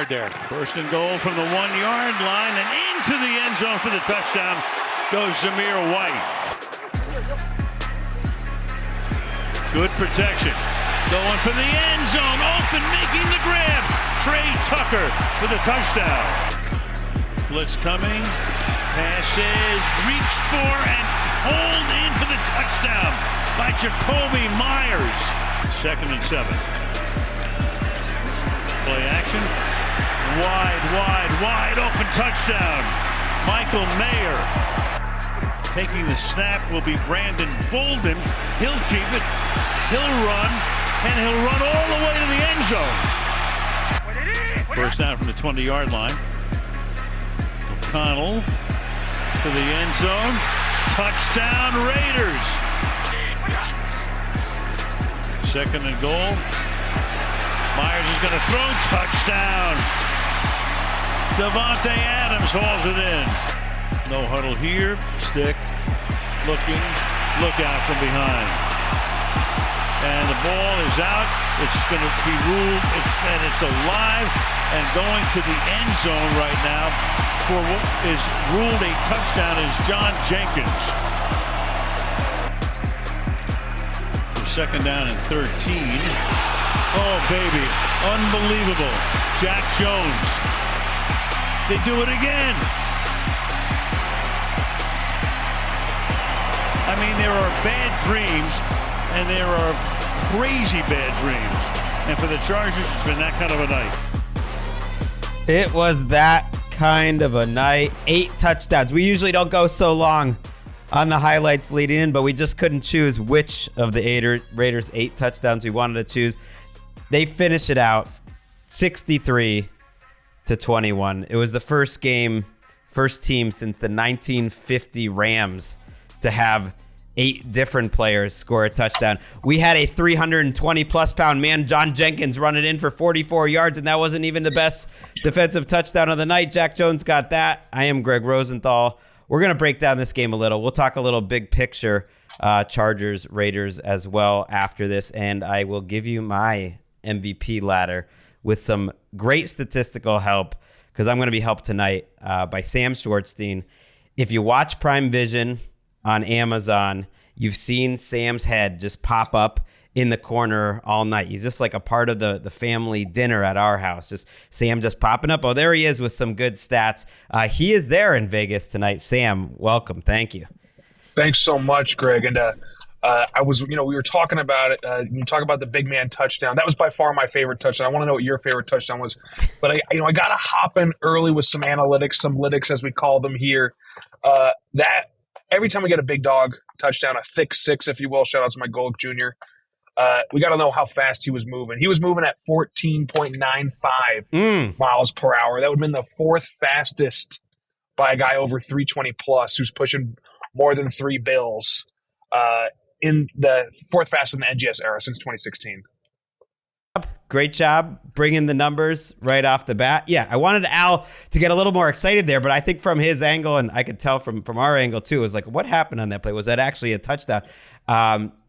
board there. First and goal from the 1-yard line and into the end zone for the touchdown goes Zamir White. Good protection. Going for the end zone. Open, making the grab. Trey Tucker for the touchdown. Blitz coming. Passes reached for and pulled in for the touchdown by Jacoby Myers. 2nd and 7. Play action. Wide open touchdown. Michael Mayer. Taking the snap will be Brandon Bolden. He'll keep it. He'll run. And he'll run all the way to the end zone. First down from the 20-yard line. O'Connell to the end zone. Touchdown Raiders. 2nd and goal. Myers is going to throw. Touchdown. Devontae Adams hauls it in. No huddle here. Stick. Looking. Look out from behind. And the ball is out. It's going to be ruled. It's alive and going to the end zone right now for what is ruled a touchdown is John Jenkins. So 2nd down and 13. Oh, baby. Unbelievable. Jack Jones. They do it again. I mean, there are bad dreams, and there are crazy bad dreams. And for the Chargers, it's been that kind of a night. It was that kind of a night. 8 touchdowns. We usually don't go so long on the highlights leading in, but we just couldn't choose which of the Raiders' 8 touchdowns we wanted to choose. They finish it out 63-21. It was the first team since the 1950 Rams to have 8 different players score a touchdown. We had a 320-plus pound man, John Jenkins, running in for 44 yards, and that wasn't even the best defensive touchdown of the night. Jack Jones got that. I am Greg Rosenthal. We're going to break down this game a little. We'll talk a little big picture, Chargers, Raiders as well after this, and I will give you my MVP ladder with some great statistical help because I'm going to be helped tonight by Sam Schwartzstein. If you watch Prime Vision on Amazon, you've seen Sam's head just pop up in the corner all night. He's just like a part of the family dinner at our house. Just Sam just popping up. Oh, there he is with some good stats. He is there in Vegas tonight. Sam, welcome. Thank you. Thanks so much, Greg. And I was, we were talking about it. You talk about the big man touchdown. That was by far my favorite touchdown. I want to know what your favorite touchdown was. But I got to hop in early with some analytics, some lytics as we call them here. Every time we get a big dog touchdown, a thick 6, if you will, shout out to my Golick Jr., we got to know how fast he was moving. He was moving at 14.95 miles per hour. That would have been the 4th fastest by a guy over 320 plus who's pushing more than 3 bills in the 4th fastest in the NGS era since 2016. Great job bringing the numbers right off the bat. Yeah, I wanted Al to get a little more excited there, but I think from his angle, and I could tell from our angle too, it was like, what happened on that play? Was that actually a touchdown?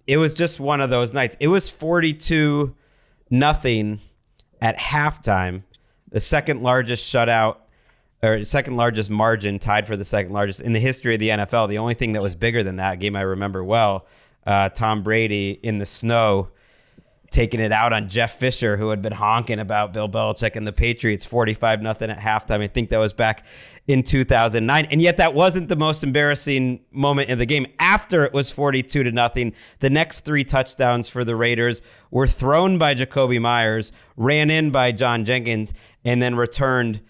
It was just one of those nights. It was 42-0 at halftime, the second largest shutout or second largest margin, tied for the second largest in the history of the NFL. The only thing that was bigger than that, a game I remember well, Tom Brady in the snow, taking it out on Jeff Fisher, who had been honking about Bill Belichick and the Patriots, 45-0 at halftime. I think that was back in 2009. And yet that wasn't the most embarrassing moment in the game. After it was 42-0, the next 3 touchdowns for the Raiders were thrown by Jacoby Myers, ran in by John Jenkins, and then returned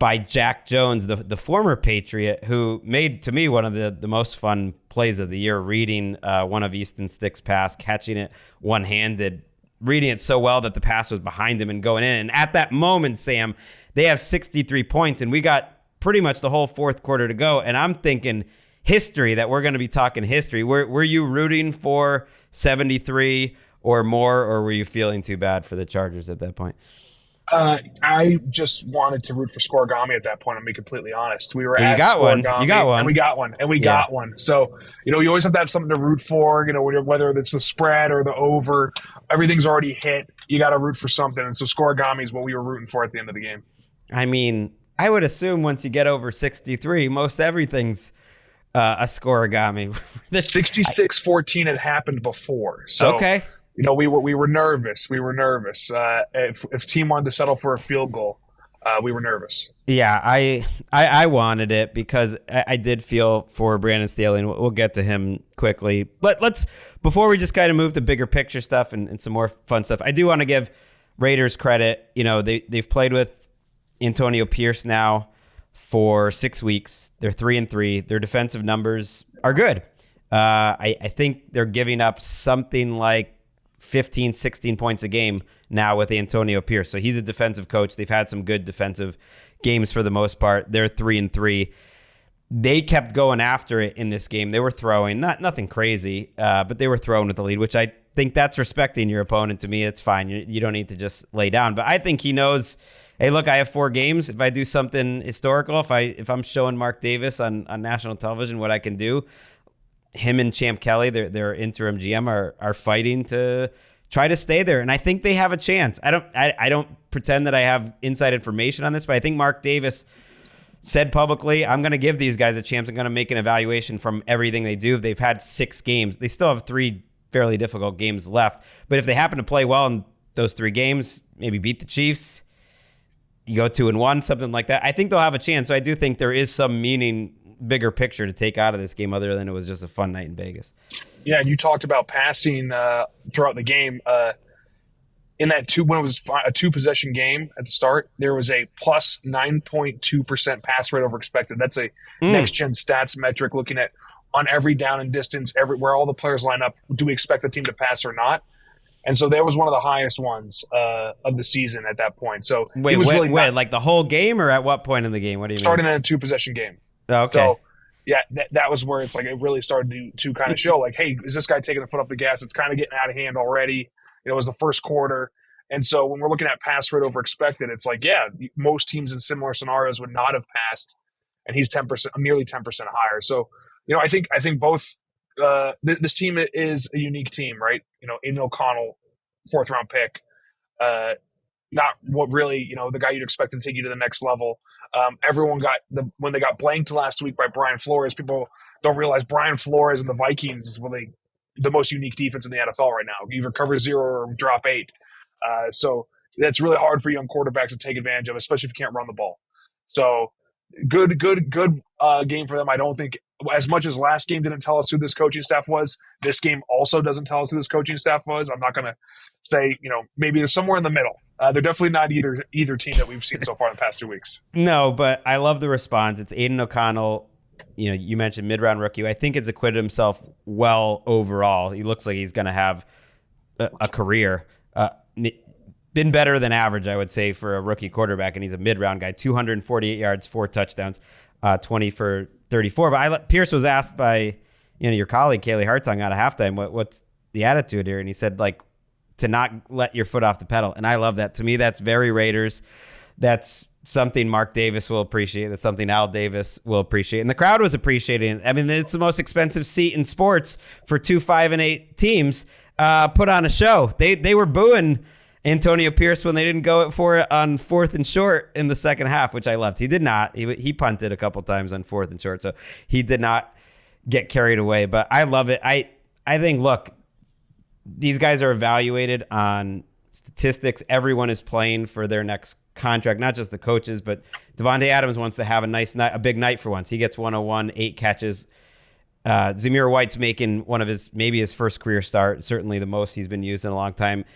by Jack Jones, the former Patriot, who made, to me, one of the most fun plays of the year, reading one of Easton Stick's pass, catching it one-handed, reading it so well that the pass was behind him and going in. And at that moment, Sam, they have 63 points, and we got pretty much the whole 4th quarter to go. And I'm thinking history, that we're going to be talking history. Were you rooting for 73 or more, or were you feeling too bad for the Chargers at that point? I just wanted to root for Scorigami at that point. I'm being completely honest. We were at Scorigami. You got one. And we got one. And we got one. So, you always have to have something to root for, whether it's the spread or the over. Everything's already hit. You got to root for something. And so Scorigami is what we were rooting for at the end of the game. I mean, I would assume once you get over 63, most everything's a scoregami. 66-14 had happened before. So, okay. we were nervous. We were nervous. If team wanted to settle for a field goal, we were nervous. Yeah, I wanted it because I did feel for Brandon Staley, and we'll get to him quickly. But before we just kind of move to bigger picture stuff and some more fun stuff, I do want to give Raiders credit. They've played with Antonio Pierce now for 6 weeks. They're 3-3. Their defensive numbers are good. I think they're giving up something like 15, 16 points a game now with Antonio Pierce. So he's a defensive coach. They've had some good defensive games for the most part. They're 3-3. They kept going after it in this game. They were throwing, nothing crazy, but they were throwing with the lead, which I think that's respecting your opponent. To me, it's fine. You don't need to just lay down. But I think he knows, hey, look, I have 4 games. If I do something historical, if I'm showing Mark Davis on national television what I can do, him and Champ Kelly, their interim GM, are fighting to try to stay there, and I think they have a chance. I don't pretend that I have inside information on this, but I think Mark Davis said publicly, I'm going to give these guys a chance. I'm going to make an evaluation from everything they do. They've had 6 games. They still have 3 fairly difficult games left, but if they happen to play well in those 3 games, maybe beat the Chiefs, you go 2-1, something like that, I think they'll have a chance. So I do think there is some bigger picture to take out of this game other than it was just a fun night in Vegas. Yeah, and you talked about passing throughout the game. In that when it was a 2-possession game at the start, there was a plus 9.2% pass rate over expected. That's a next-gen stats metric looking at on every down and distance, where all the players line up, do we expect the team to pass or not? And so that was one of the highest ones of the season at that point. So wait, like the whole game, or at what point in the game? What do you mean? Starting in a 2-possession game. Okay. So, yeah, that was where it's like it really started to kind of show, like, hey, is this guy taking the foot off the gas? It's kind of getting out of hand already. It was the first quarter. And so when we're looking at pass rate over expected, it's like, yeah, most teams in similar scenarios would not have passed, and he's nearly 10% higher. So, I think both this team is a unique team, right? Aiden O'Connell, 4th-round pick, not what really, the guy you'd expect to take you to the next level. Everyone when they got blanked last week by Brian Flores. People don't realize Brian Flores and the Vikings is really the most unique defense in the NFL right now. Either cover 0 or drop 8. So that's really hard for young quarterbacks to take advantage of, especially if you can't run the ball. So good game for them. I don't think, as much as last game didn't tell us who this coaching staff was, this game also doesn't tell us who this coaching staff was. I'm not going to say, maybe they're somewhere in the middle. They're definitely not either team that we've seen so far in the past 2 weeks. No, but I love the response. It's Aiden O'Connell. You mentioned mid-round rookie. I think has acquitted himself well overall. He looks like he's going to have a career. Been better than average, I would say, for a rookie quarterback, and he's a mid-round guy. 248 yards, 4 touchdowns, 20 for 34. But Pierce was asked by your colleague Kaylee Hartung out of halftime, what's the attitude here? And he said, to not let your foot off the pedal. And I love that. To me, that's very Raiders. That's something Mark Davis will appreciate. That's something Al Davis will appreciate. And the crowd was appreciating it. I mean, it's the most expensive seat in sports for 2 5-8 teams. Put on a show. They were booing Antonio Pierce when they didn't go for it on 4th and short in the second half, which I loved. He did not. He punted a couple times on 4th and short, so he did not get carried away. But I love it. I think, look, these guys are evaluated on statistics. Everyone is playing for their next contract, not just the coaches, but Devontae Adams wants to have a big night for once. He gets 101, 8 catches. Zamir White's making maybe his first career start, certainly the most he's been used in a long time.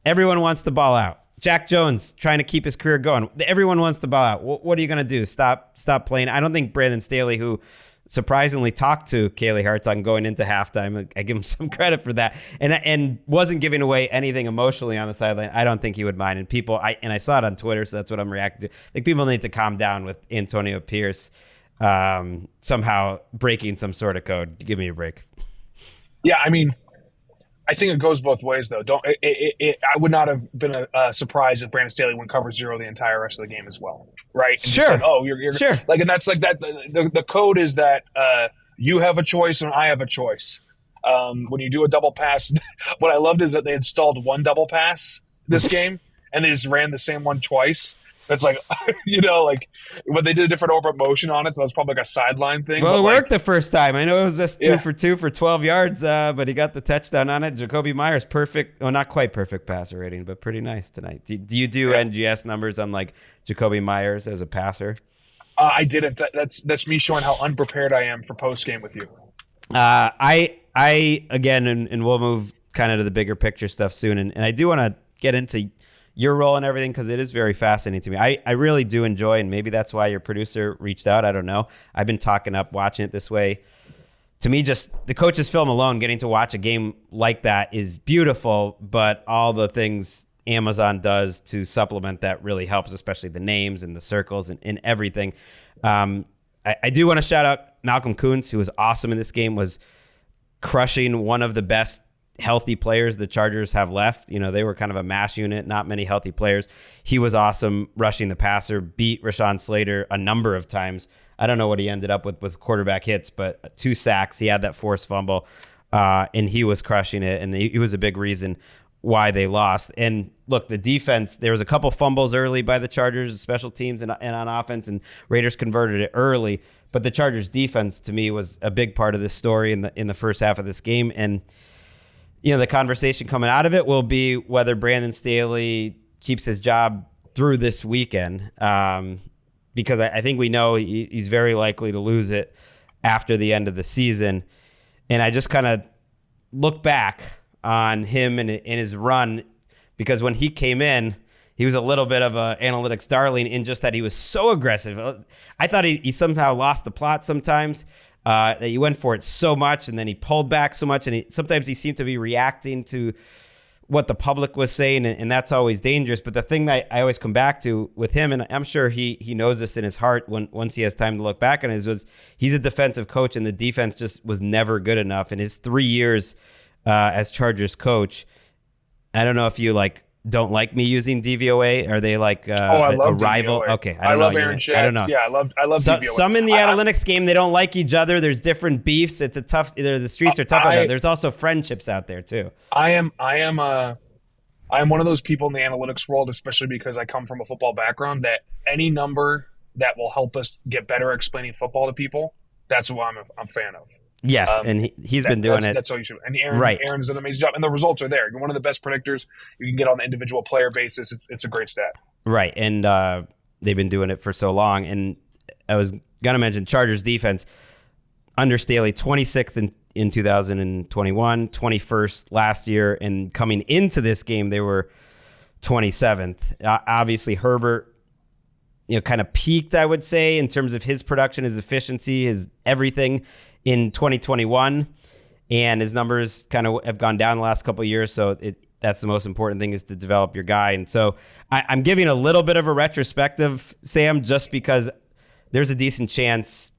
Everyone wants to ball out. Jack Jones trying to keep his career going. Everyone wants to ball out. What are you going to do? Stop playing? I don't think Brandon Staley, who surprisingly talked to Kaylee Hartung going into halftime, I give him some credit for that, and wasn't giving away anything emotionally on the sideline. I don't think he would mind. And I saw it on Twitter, so that's what I'm reacting to. Like, people need to calm down with Antonio Pierce somehow breaking some sort of code. Give me a break. Yeah, I mean, I think it goes both ways, though. I would not have been surprised if Brandon Staley went cover 0 the entire rest of the game as well, right? And sure. Said, you're sure. And that's like that. The code is that you have a choice and I have a choice. When you do a double pass, what I loved is that they installed one double pass this game, and they just ran the same one twice. That's like, like when they did a different over motion on it, so that's probably like a sideline thing. Well, but it like, worked the first time. I know it was just two Yeah. for 2 for 12 yards, but he got the touchdown on it. Jacoby Myers, perfect. Well, not quite perfect passer rating, but pretty nice tonight. Do you do Yeah. NGS numbers on like Jacoby Myers as a passer? I didn't. That's me showing how unprepared I am for post game with you. I again, and we'll move kind of to the bigger picture stuff soon. And I do want to get into your role and everything because it is very fascinating to me. I really do enjoy, and maybe that's why your producer reached out. I don't know. I've been talking up watching it this way. To me, just the coach's film alone, getting to watch a game like that is beautiful, but all the things Amazon does to supplement that really helps, especially the names and the circles and everything. I do want to shout out Malcolm Kuntz, who was awesome in this game, was crushing one of the best healthy players the Chargers have left. They were kind of a mash unit, not many healthy players. He was awesome rushing the passer, beat Rashawn Slater a number of times. I don't know what he ended up with quarterback hits, but 2 sacks. He had that forced fumble, and he was crushing it, and he was a big reason why they lost. And look, the defense, there was a couple fumbles early by the Chargers, special teams and on offense, and Raiders converted it early. But the Chargers defense, to me, was a big part of this story in the first half of this game. And the conversation coming out of it will be whether Brandon Staley keeps his job through this weekend, because I think we know he's very likely to lose it after the end of the season. And I just kind of look back on him and his run, because when he came in, he was a little bit of an analytics darling in just that he was so aggressive. I thought he somehow lost the plot sometimes. That he went for it so much and then he pulled back so much, and sometimes he seemed to be reacting to what the public was saying, and that's always dangerous. But the thing that I always come back to with him, and I'm sure he knows this in his heart once he has time to look back on it, was he's a defensive coach, and the defense just was never good enough. In his 3 years as Chargers coach, I don't know if you don't like me using DVOA. Are they like I love a rival? DVOA. Okay, I love know. Aaron Schatz. I don't know. Yeah, I love DVOA. Some in the analytics game, they don't like each other. There's different beefs. It's a tough. The streets are tough. There's also friendships out there too. I'm one of those people in the analytics world, especially because I come from a football background, that any number that will help us get better at explaining football to people, that's what I'm a fan of. Yes, and he's been doing it. That's all you should. And Right. Aaron's done an amazing job, and the results are there. You're one of the best predictors you can get on the individual player basis. It's a great stat. Right, and they've been doing it for so long. And I was going to mention Chargers defense under Staley, 26th in 2021, 21st last year, and coming into this game, they were 27th. Obviously, Herbert, kind of peaked, I would say, in terms of his production, his efficiency, his everything in 2021, and his numbers kind of have gone down the last couple of years. So that's the most important thing, is to develop your guy. And so I'm giving a little bit of a retrospective, Sam, just because there's a decent chance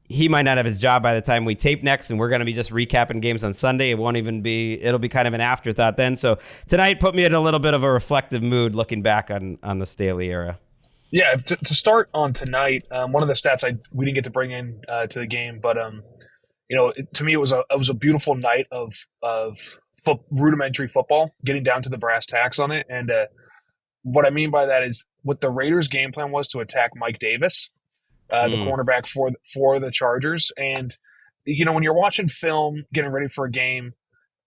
he might not have his job by the time we tape next, and we're going to be just recapping games on Sunday. It'll be kind of an afterthought then. So tonight put me in a little bit of a reflective mood looking back on the Staley era. Yeah, to start on tonight, one of the stats we didn't get to bring in to the game, but to me it was a beautiful night of rudimentary football, getting down to the brass tacks on it. And what I mean by that is what the Raiders' game plan was to attack Mike Davis, the cornerback for the Chargers. And when you're watching film, getting ready for a game,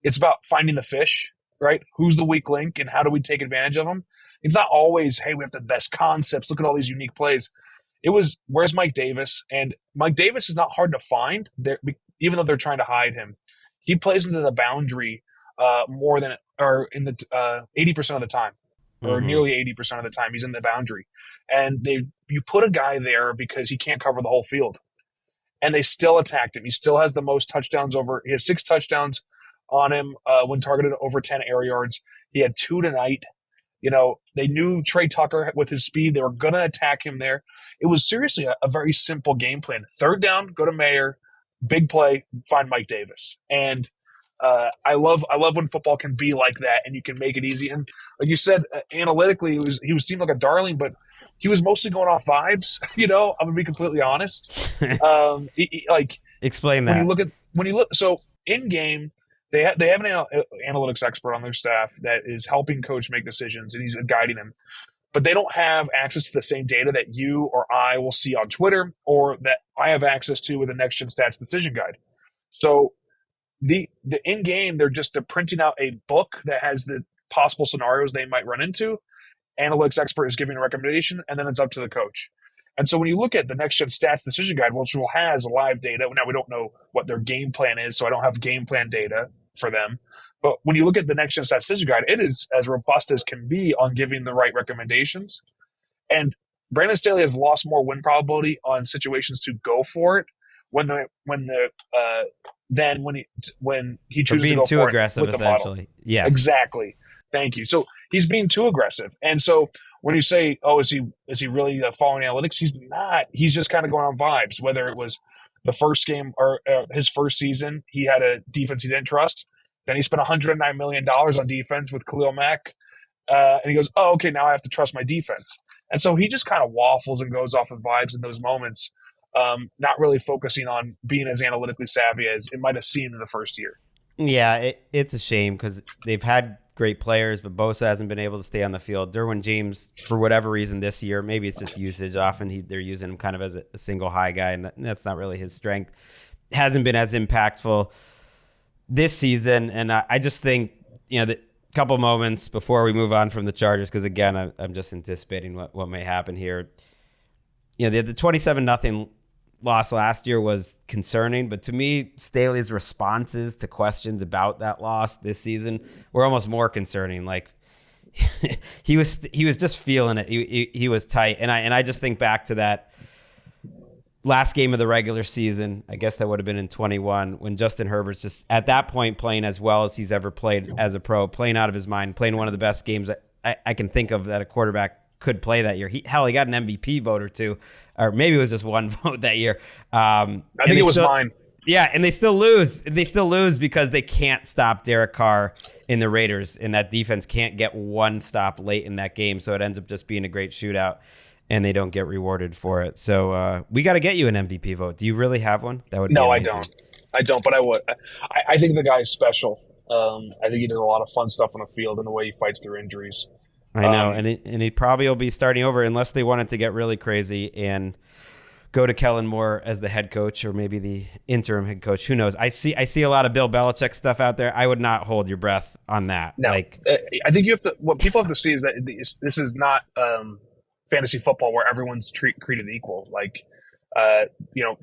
it's about finding the fish, right? Who's the weak link, and how do we take advantage of them? It's not always, hey, we have the best concepts. Look at all these unique plays. It was, where's Mike Davis? And Mike Davis is not hard to find, even though they're trying to hide him. He plays into the boundary more than, or in the 80% of the time, or nearly 80% of the time, he's in the boundary. And you put a guy there because he can't cover the whole field. And they still attacked him. He still has the most touchdowns he has 6 touchdowns on him when targeted over 10 air yards. He had 2 tonight. They knew Trey Tucker with his speed. They were going to attack him there. It was seriously a very simple game plan. 3rd down, go to Mayer, big play, find Mike Davis. And I love when football can be like that and you can make it easy. And like you said, analytically, he was seemed like a darling, but he was mostly going off vibes. I'm going to be completely honest. Explain that. So in game, They have an analytics expert on their staff that is helping coach make decisions, and he's guiding him. but they don't have access to the same data that you or I will see on Twitter or that I have access to with the Next Gen Stats Decision Guide. So the in game, they're printing out a book that has the possible scenarios they might run into. Analytics expert is giving a recommendation, and then it's up to the coach. And so when you look at the Next Gen Stats Decision Guide, which has live data, now we don't know what their game plan is, so I don't have game plan data for them. But when you look at the Next Gen Stats Decision Guide, it is as robust as can be on giving the right recommendations. And Brandon Staley has lost more win probability on situations to go for it than when he chooses to go too for aggressive, it with the model. Yeah, exactly. Thank you. So he's being too aggressive, and so when you say, "Oh, is he really following analytics?" He's not. He's just kind of going on vibes. Whether it was the first game or his first season, he had a defense he didn't trust. Then he spent $109 million on defense with Khalil Mack, and he goes, "Oh, okay, now I have to trust my defense." And so he just kind of waffles and goes off of vibes in those moments, not really focusing on being as analytically savvy as it might have seemed in the first year. Yeah, it's a shame because they've had great players, but Bosa hasn't been able to stay on the field. Derwin James, for whatever reason this year, maybe it's just usage. Often they're using him kind of as a single high guy, and that's not really his strength. Hasn't been as impactful this season, and I just think, the couple moments before we move on from the Chargers, because again, I'm just anticipating what may happen here. The 27-0 loss last year was concerning, but to me, Staley's responses to questions about that loss this season were almost more concerning. Like he was just feeling it. He was tight, and I just think back to that last game of the regular season. I guess that would have been in 21 when Justin Herbert's just at that point playing as well as he's ever played as a pro, playing out of his mind, playing one of the best games I can think of that a quarterback could play that year. He got an MVP vote or two, or maybe it was just one vote that year. I think it was mine. Yeah, and they still lose. They still lose because they can't stop Derek Carr in the Raiders, and that defense can't get one stop late in that game, so it ends up just being a great shootout, and they don't get rewarded for it. So we got to get you an MVP vote. Do you really have one? That would be amazing. I don't, but I would. I think the guy is special. I think he does a lot of fun stuff on the field and the way he fights through injuries. I know, and he probably will be starting over unless they wanted to get really crazy and go to Kellen Moore as the head coach or maybe the interim head coach. Who knows? I see a lot of Bill Belichick stuff out there. I would not hold your breath on that. No, I think you have to. What people have to see is that this is not fantasy football where everyone's treated equal. Like,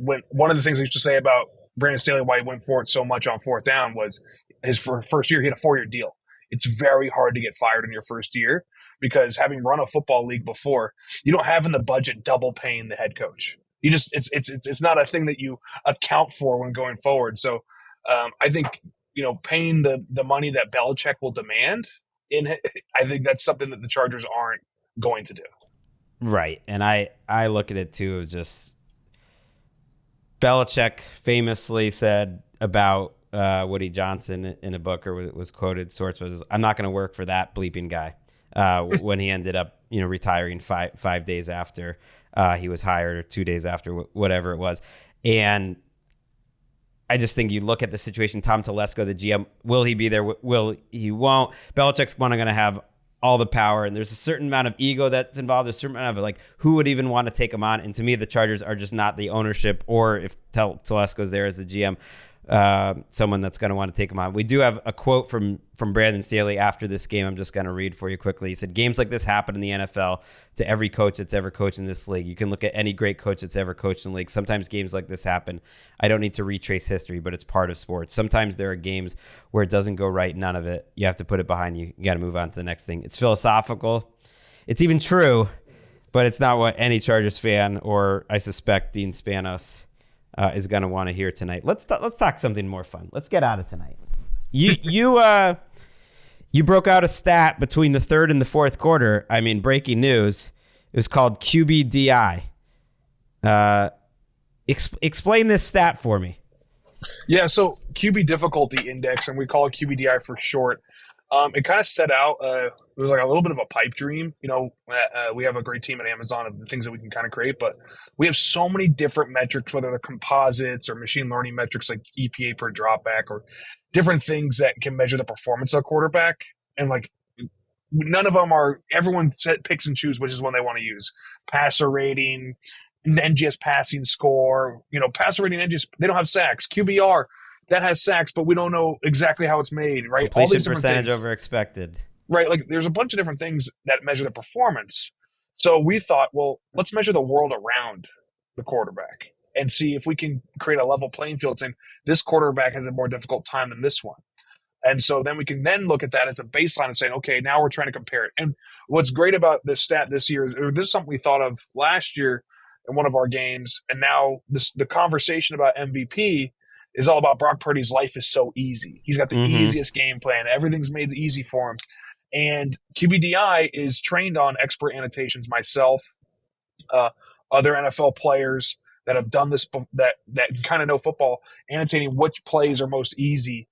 when one of the things I used to say about Brandon Staley, why he went for it so much on fourth down, was his first year he had a 4-year deal. It's very hard to get fired in your first year because having run a football league before, you don't have in the budget double paying the head coach. You just it's not a thing that you account for when going forward. So I think paying the money that Belichick will demand I think that's something that the Chargers aren't going to do. Right, and I look at it too as just Belichick famously said about Woody Johnson in a book, or was quoted sorts was, "I'm not going to work for that bleeping guy." When he ended up, retiring five days after he was hired, or 2 days after, whatever it was. And I just think you look at the situation. Tom Telesco, the GM, will he be there? Will he? Won't. Belichick's going to have all the power, and there's a certain amount of ego that's involved. There's a certain amount of who would even want to take him on. And to me, the Chargers are just not the ownership, or if Telesco's there as the GM, someone that's going to want to take him on. We do have a quote from Brandon Staley after this game. I'm just going to read for you quickly. He said, "Games like this happen in the NFL to every coach that's ever coached in this league. You can look at any great coach that's ever coached in the league. Sometimes games like this happen. I don't need to retrace history, but it's part of sports. Sometimes there are games where it doesn't go right. None of it. You have to put it behind you. You got to move on to the next thing." It's philosophical. It's even true, but it's not what any Chargers fan, or I suspect Dean Spanos, is going to want to hear tonight. Let's talk something more fun. Let's get out of tonight. You broke out a stat between the third and the fourth quarter. I mean, breaking news. It was called QBDI. Explain this stat for me. Yeah, so QB difficulty index, and we call it QBDI for short. It kind of set out, it was like a little bit of a pipe dream. We have a great team at Amazon of the things that we can kind of create, but we have so many different metrics, whether they're composites or machine learning metrics like EPA per dropback, or different things that can measure the performance of a quarterback. And none of them are. Everyone picks and chooses which is one they want to use. Passer rating, NGS passing score. Passer rating, NGS. They don't have sacks. QBR that has sacks, but we don't know exactly how it's made. Right? Completion All these different percentage things. over expected. Right? Like there's a bunch of different things that measure the performance. So we thought, well, let's measure the world around the quarterback and see if we can create a level playing field saying this quarterback has a more difficult time than this one. And so then we can then look at that as a baseline and saying, okay, now we're trying to compare it. And what's great about this stat this year is this is something we thought of last year in one of our games. And now the conversation about MVP is all about Brock Purdy's life is so easy. He's got the easiest game plan. Everything's made easy for him. And QBDI is trained on expert annotations, myself, other NFL players that have done this, that kind of know football, annotating which plays are most easy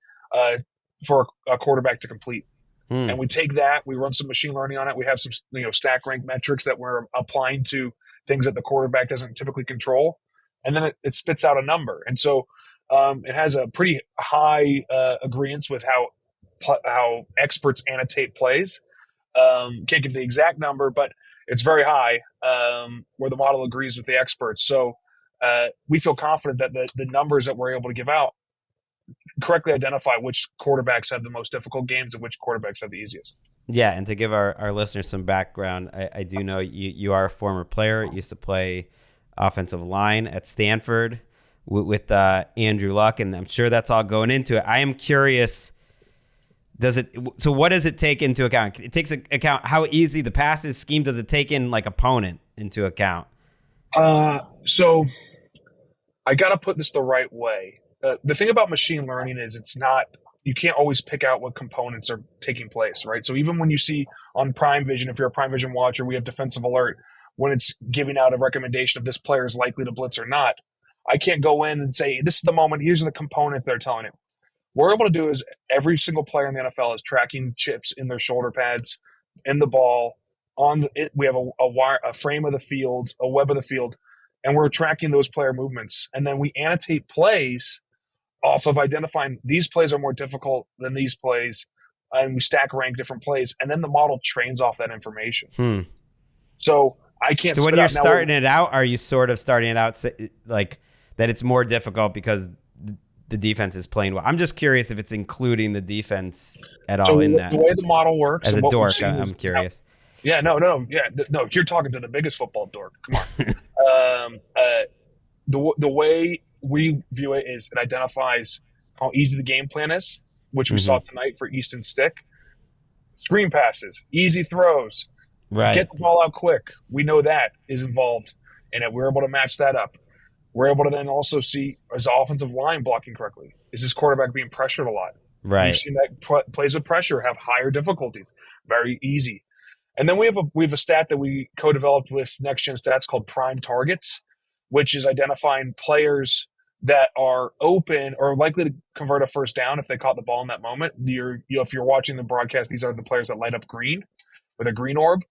for a quarterback to complete. And we take that, we run some machine learning on it. We have some stack rank metrics that we're applying to things that the quarterback doesn't typically control. And then it spits out a number. And so it has a pretty high agreeance with how experts annotate plays. Can't give the exact number, but it's very high where the model agrees with the experts. So we feel confident that the numbers that we're able to give out correctly identify which quarterbacks have the most difficult games and which quarterbacks have the easiest. Yeah, and to give our listeners some background, I do know you are a former player. You used to play offensive line at Stanford with Andrew Luck, and I'm sure that's all going into it. I am curious, so what does it take into account? It takes account how easy the passes scheme. Does it take in like opponent into account? So I got to put this the right way. The thing about machine learning is you can't always pick out what components are taking place, right? So even when you see on Prime Vision, if you're a Prime Vision watcher, we have defensive alert when it's giving out a recommendation of this player is likely to blitz or not. I can't go in and say, this is the moment, here's the components they're telling it. What we're able to do is every single player in the NFL is tracking chips in their shoulder pads, in the ball, we have a frame of the field, a web of the field, and we're tracking those player movements. And then we annotate plays off of identifying these plays are more difficult than these plays, and we stack rank different plays, and then the model trains off that information. So I can't. So when you're starting it out, are you sort of starting it out like that it's more difficult because the defense is playing well? I'm just curious if it's including the defense at all in that. The way the model works, as a dork, I'm curious. No. You're talking to the biggest football dork. Come on. The way we view it is it identifies how easy the game plan is, which we saw tonight for Easton Stick. Screen passes, easy throws, get the ball out quick. We know that is involved in it. We're able to match that up. We're able to then also see, is the offensive line blocking correctly? Is this quarterback being pressured a lot? Right. We've seen that plays with pressure have higher difficulties. Very easy. And then we have a stat that we co-developed with Next Gen Stats called Prime Targets, which is identifying players that are open or likely to convert a first down if they caught the ball in that moment. If you're watching the broadcast, these are the players that light up green with a green orb.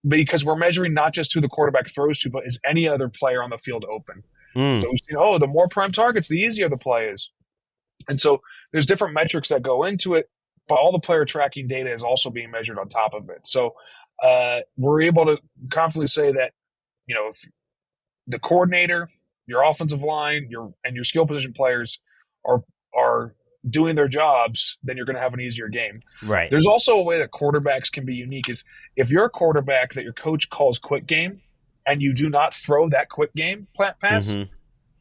Because we're measuring not just who the quarterback throws to, but is any other player on the field open. So we've seen, the more prime targets, the easier the play is. And so there's different metrics that go into it, but all the player tracking data is also being measured on top of it. So we're able to confidently say that, if the coordinator, your offensive line, and your skill position players are doing their jobs, then you're going to have an easier game. Right. There's also a way that quarterbacks can be unique is if you're a quarterback that your coach calls quick game and you do not throw that quick game pass,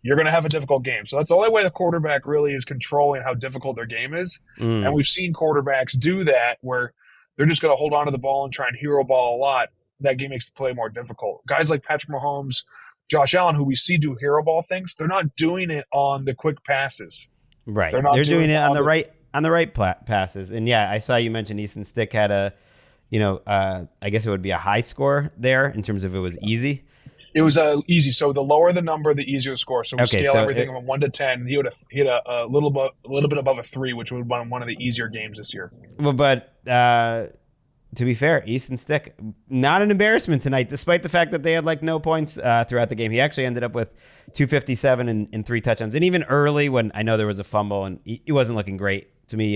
you're going to have a difficult game. So that's the only way the quarterback really is controlling how difficult their game is. And we've seen quarterbacks do that where they're just going to hold on to the ball and try and hero ball a lot. That game makes the play more difficult. Guys like Patrick Mahomes, Josh Allen, who we see do hero ball things, they're not doing it on the quick passes. Right. They're doing it on the right passes. And yeah, I saw you mention Easton Stick had a, I guess it would be a high score there in terms of it was easy. It was easy. So the lower the number, the easier the score. So we scale everything from 1 to 10. He hit a little bit above a 3, which would have been one of the easier games this year. Well, but to be fair, Easton Stick, not an embarrassment tonight, despite the fact that they had no points throughout the game. He actually ended up with 257 and 3 touchdowns. And even early when I know there was a fumble and he wasn't looking great to me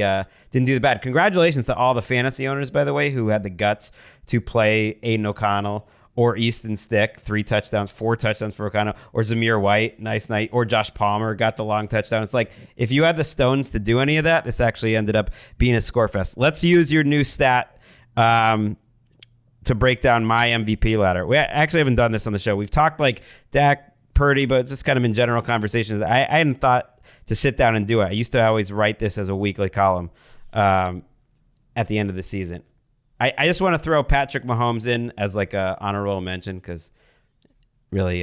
didn't do the bad. Congratulations to all the fantasy owners, by the way, who had the guts to play Aiden O'Connell or Easton Stick, 3 touchdowns, 4 touchdowns for O'Connell, or Zamir White, nice night, or Josh Palmer got the long touchdown. It's like, if you had the stones to do any of that, this actually ended up being a score fest. Let's use your new stat to break down my MVP ladder. We actually haven't done this on the show. We've talked like Dak, Purdy, but it's just kind of in general conversations. I hadn't thought to sit down and do it. I used to always write this as a weekly column at the end of the season. I just want to throw Patrick Mahomes in as like a honorable mention because really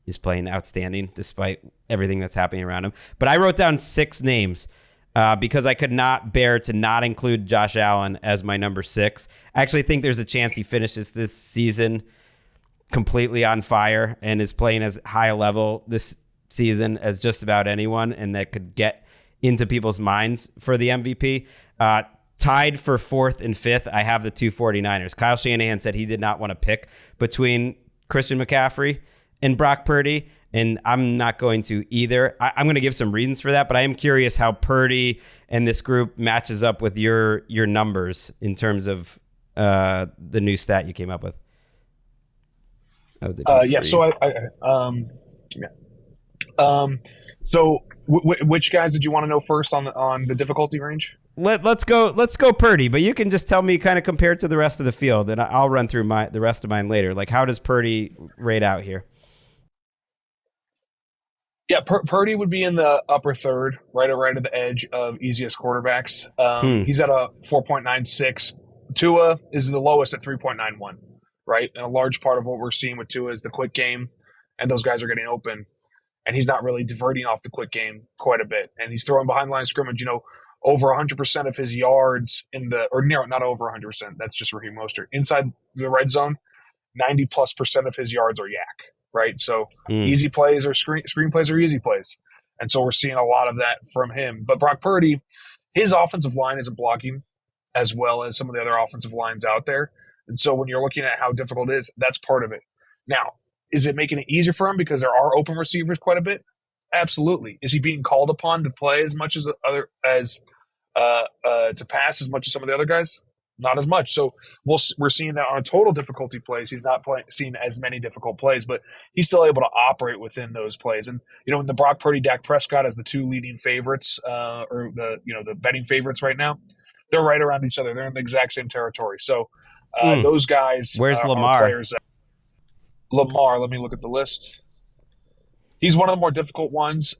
is playing outstanding despite everything that's happening around him. But I wrote down 6 names because I could not bear to not include Josh Allen as my number 6. I actually think there's a chance he finishes this season completely on fire and is playing as high a level this season as just about anyone, and that could get into people's minds for the MVP. Tied for 4th and 5th, I have the 2 49ers. Kyle Shanahan said he did not want to pick between Christian McCaffrey and Brock Purdy, and I'm not going to either. I'm going to give some reasons for that, but I am curious how Purdy and this group matches up with your numbers in terms of the new stat you came up with. So which guys did you want to know first on the difficulty range? Let's go Purdy, but you can just tell me kind of compared to the rest of the field, and I'll run through the rest of mine later. Like, how does Purdy rate out here? Yeah, Purdy would be in the upper third, right at the edge of easiest quarterbacks. He's at a 4.96. Tua is the lowest at 3.91, right? And a large part of what we're seeing with Tua is the quick game, and those guys are getting open, and he's not really diverting off the quick game quite a bit. And he's throwing behind the line of scrimmage, over 100% of his yards not over 100%. That's just Raheem Mostert. Inside the red zone, 90+% of his yards are yak, right? So easy plays or screen plays are easy plays. And so we're seeing a lot of that from him. But Brock Purdy, his offensive line isn't blocking as well as some of the other offensive lines out there. And so when you're looking at how difficult it is, that's part of it. Now, is it making it easier for him because there are open receivers quite a bit? Absolutely. Is he being called upon to play as much as to pass as much as some of the other guys? Not as much. So we're seeing that on a total difficulty plays. He's not seeing as many difficult plays, but he's still able to operate within those plays. And in the Brock Purdy, Dak Prescott as the 2 leading favorites, or the betting favorites right now, they're right around each other. They're in the exact same territory. So those guys. Where's Lamar? Players. Lamar. Let me look at the list. He's one of the more difficult ones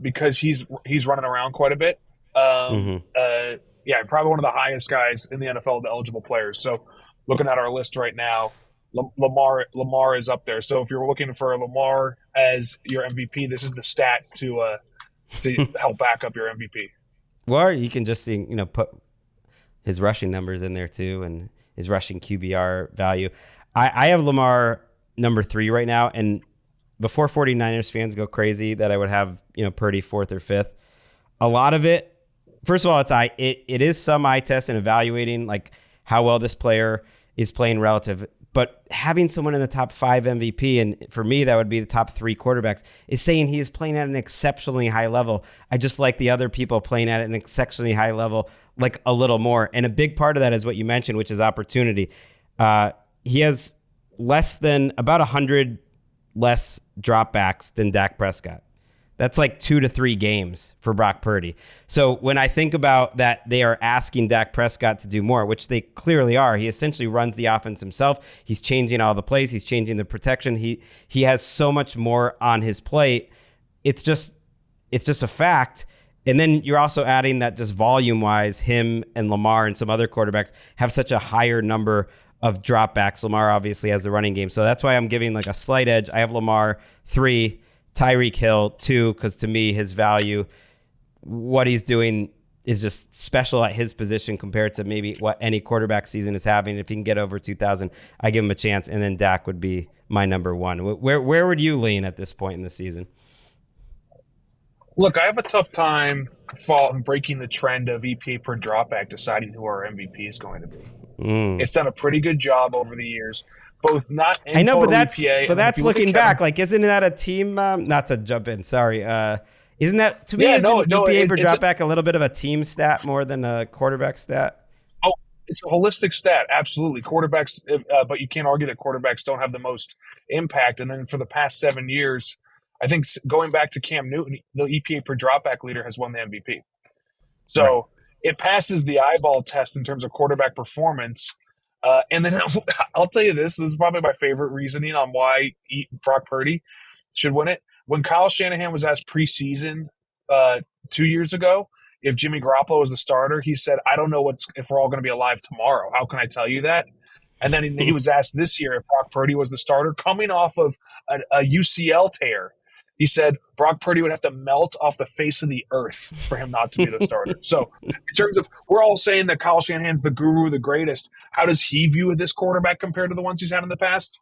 because he's running around quite a bit. Probably one of the highest guys in the NFL, the eligible players. So looking at our list right now, Lamar is up there. So if you're looking for Lamar as your MVP, this is the stat to help back up your MVP. Or you can just put his rushing numbers in there too, and his rushing QBR value. I have Lamar number 3 right now, and before 49ers fans go crazy that I would have Purdy 4th or 5th, a lot of it, first of all, it is some eye test and evaluating like how well this player is playing relative. But having someone in the top 5 MVP, and for me that would be the top 3 quarterbacks, is saying he is playing at an exceptionally high level. I just like the other people playing at an exceptionally high level, like a little more. And a big part of that is what you mentioned, which is opportunity. He has about 100 less dropbacks than Dak Prescott. That's like 2 to 3 games for Brock Purdy. So when I think about that, they are asking Dak Prescott to do more, which they clearly are. He essentially runs the offense himself. He's changing all the plays. He's changing the protection. He has so much more on his plate. It's just a fact. And then you're also adding that just volume-wise, him and Lamar and some other quarterbacks have such a higher number of dropbacks. Lamar obviously has the running game. So that's why I'm giving like a slight edge. I have Lamar 3, Tyreek Hill 2, because to me, his value, what he's doing is just special at his position compared to maybe what any quarterback season is having. If he can get over 2,000, I give him a chance. And then Dak would be my number 1. Where would you lean at this point in the season? Look, I have a tough time breaking the trend of EPA per dropback deciding who our MVP is going to be. It's done a pretty good job over the years. Both not in I know, total but that's EPA, looking back. Like, isn't that a team? Not to jump in, sorry. Isn't that, to me, Yeah, isn't no, EPA per it's dropback a little bit of a team stat more than a quarterback stat? oh, it's a holistic stat, absolutely. Quarterbacks, but you can't argue that quarterbacks don't have the most impact. And then for the past 7 years, I think going back to Cam Newton, the EPA per dropback leader has won the MVP. So Right. it passes the eyeball test in terms of quarterback performance. And then I'll tell you this is probably my favorite reasoning on why Brock Purdy should win it. When Kyle Shanahan was asked preseason 2 years ago if Jimmy Garoppolo was the starter, he said, I don't know if we're all going to be alive tomorrow. How can I tell you that? And then he was asked this year if Brock Purdy was the starter coming off of a UCL tear. He said Brock Purdy would have to melt off the face of the earth for him not to be the starter. So in terms of, we're all saying that Kyle Shanahan's the guru, the greatest. How does he view this quarterback compared to the ones he's had in the past?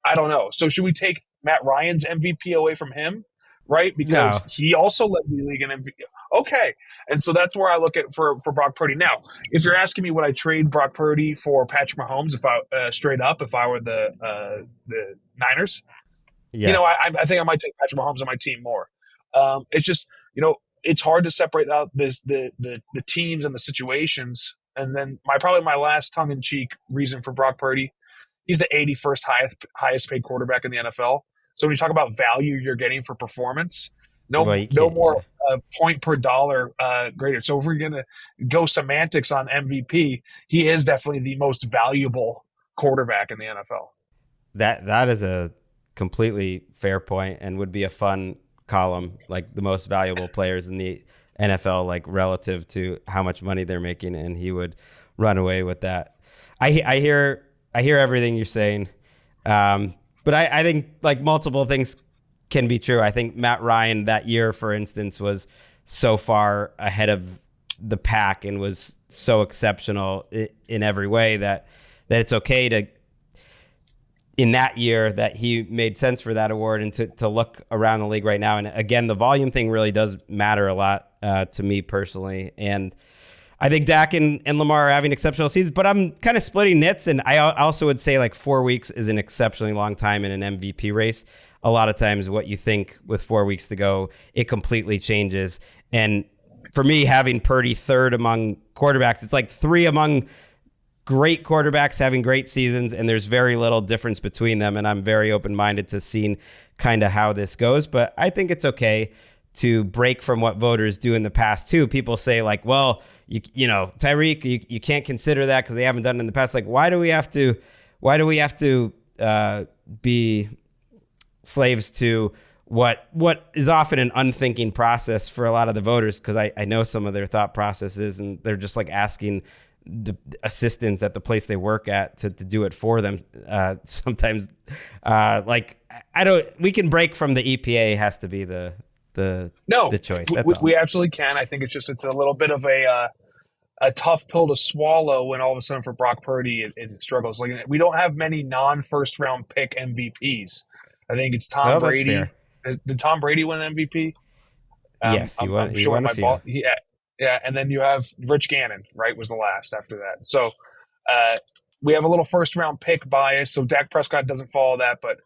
I don't know. So should we take Matt Ryan's MVP away from him? Right? Because he also led the league in MVP. Okay. And so that's where I look at for Brock Purdy. Now, if you're asking me would I trade Brock Purdy for Patrick Mahomes if I if I were the Niners? Yeah. I think I might take Patrick Mahomes on my team more. It's just, it's hard to separate out the teams and the situations. And then probably my last tongue-in-cheek reason for Brock Purdy, he's the 81st highest paid quarterback in the NFL. So when you talk about value you're getting for performance, no more point per dollar greater. So if we're going to go semantics on MVP, he is definitely the most valuable quarterback in the NFL. That is a completely fair point and would be a fun column, like the most valuable players in the NFL, like relative to how much money they're making, and he would run away with that. I hear everything you're saying, but I think like multiple things can be true. I think Matt Ryan that year, for instance, was so far ahead of the pack and was so exceptional in every way that it's okay to, in that year, that he made sense for that award, and to look around the league right now. And again, the volume thing really does matter a lot to me personally. And I think Dak and Lamar are having exceptional seasons, but I'm kind of splitting nits. And I also would say like 4 weeks is an exceptionally long time in an MVP race. A lot of times what you think with 4 weeks to go, it completely changes. And for me, having Purdy third among quarterbacks, it's like three among great quarterbacks having great seasons, and there's very little difference between them. And I'm very open-minded to seeing kind of how this goes. But I think it's okay to break from what voters do in the past too. People say like, well, you know, Tyreek, you can't consider that because they haven't done it in the past. Like, why do we have to be slaves to what is often an unthinking process for a lot of the voters? Because I know some of their thought processes, and they're just like asking the assistants at the place they work at to do it for them. Sometimes, we can break from the EPA has to be the choice. We absolutely can. I think it's a little bit of a tough pill to swallow when all of a sudden for Brock Purdy it struggles. Like, we don't have many non-first round pick MVPs. I think it's Tom Brady. Did Tom Brady win MVP? Yes, he won. He won a few. Yeah, and then you have Rich Gannon, right, was the last after that. So we have a little first-round pick bias, so Dak Prescott doesn't follow that, but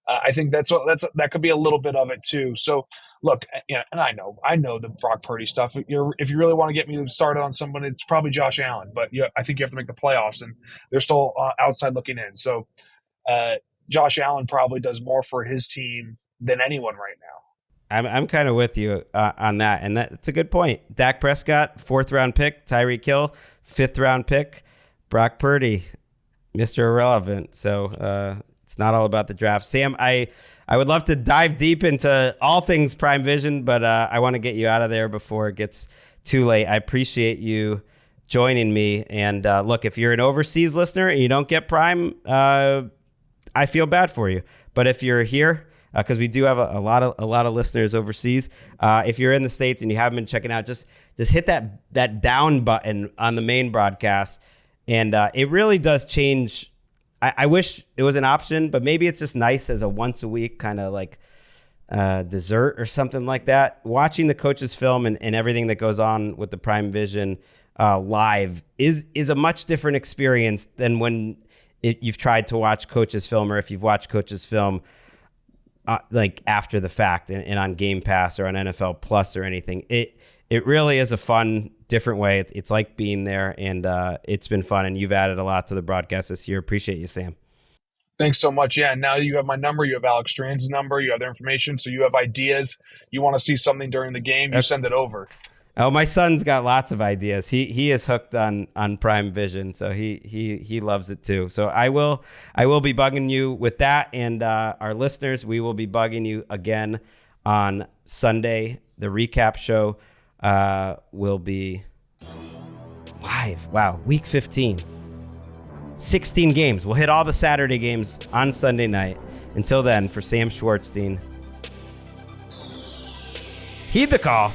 I think that could be a little bit of it too. So look, and I know the Brock Purdy stuff. If you really want to get me started on someone, it's probably Josh Allen, but I think you have to make the playoffs, and they're still outside looking in. So Josh Allen probably does more for his team than anyone right now. I'm kind of with you on that, and that's a good point. Dak Prescott, 4th round pick. Tyreek Hill, 5th round pick. Brock Purdy, Mr. Irrelevant. So it's not all about the draft. Sam, I would love to dive deep into all things Prime Vision, but I want to get you out of there before it gets too late. I appreciate you joining me. And look, if you're an overseas listener and you don't get Prime, I feel bad for you. But if you're here, because we do have a lot of listeners overseas. If you're in the States and you haven't been checking out, just hit that down button on the main broadcast, and it really does change. I wish it was an option, but maybe it's just nice as a once a week kind of like dessert or something like that. Watching the coaches film and everything that goes on with the Prime Vision live is a much different experience than when you've tried to watch coaches film, or if you've watched coaches film like after the fact and on Game Pass or on NFL Plus or anything. It really is a fun, different way. It's like being there, and it's been fun. And you've added a lot to the broadcast this year. Appreciate you, Sam. Thanks so much. Yeah, now you have my number. You have Alex Strand's number. You have their information. So you have ideas. You want to see something during the game, you send it over. Oh, my son's got lots of ideas. He is hooked on Prime Vision, so he loves it too. So I will be bugging you with that, and our listeners, we will be bugging you again on Sunday. The recap show will be live. Wow, week 15. 16 games. We'll hit all the Saturday games on Sunday night. Until then, for Sam Schwartzstein, heed the call.